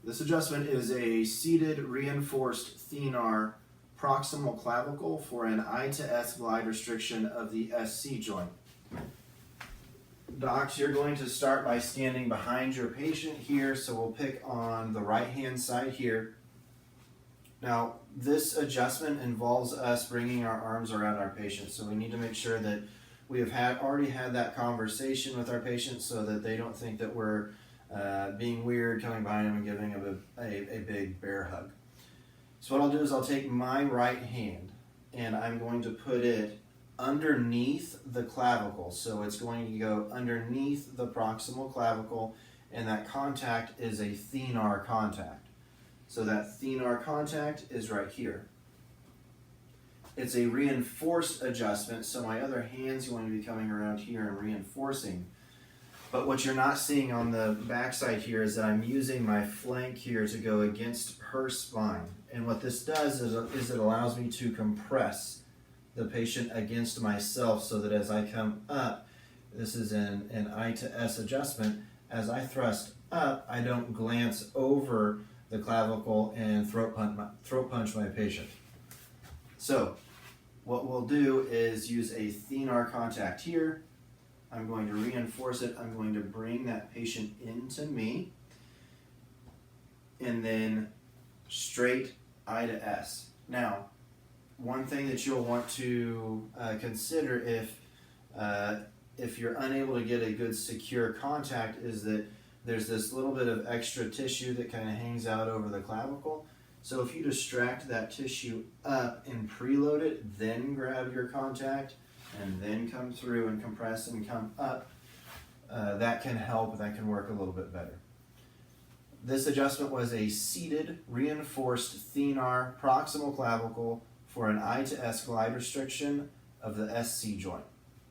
This adjustment is a seated reinforced thenar proximal clavicle for an I to S glide restriction of the SC joint. Docs, you're going to start by standing behind your patient here, so we'll pick on the right hand side here. Now, this adjustment involves us bringing our arms around our patient, so we need to make sure that we have already had that conversation with our patient so that they don't think that we're being weird, coming behind them and giving them a big bear hug. So what I'll do is I'll take my right hand and I'm going to put it underneath the clavicle. So it's going to go underneath the proximal clavicle, and that contact is a thenar contact. So that thenar contact is right here. It's a reinforced adjustment, so my other hand's going to be coming around here and reinforcing. But what you're not seeing on the back side here is that I'm using my flank here to go against her spine. And what this does is it allows me to compress the patient against myself so that as I come up, this is an I to S adjustment, as I thrust up, I don't glance over the clavicle and throat punch my patient. So what we'll do is use a thenar contact here. I'm going to reinforce it. I'm going to bring that patient into me, and then straight I to S. Now, one thing that you'll want to consider if you're unable to get a good secure contact is that there's this little bit of extra tissue that kind of hangs out over the clavicle. So if you distract that tissue up and preload it, then grab your contact, and then come through and compress and come up, that can help, that can work a little bit better. This adjustment was a seated, reinforced thenar proximal clavicle for an I to S glide restriction of the SC joint.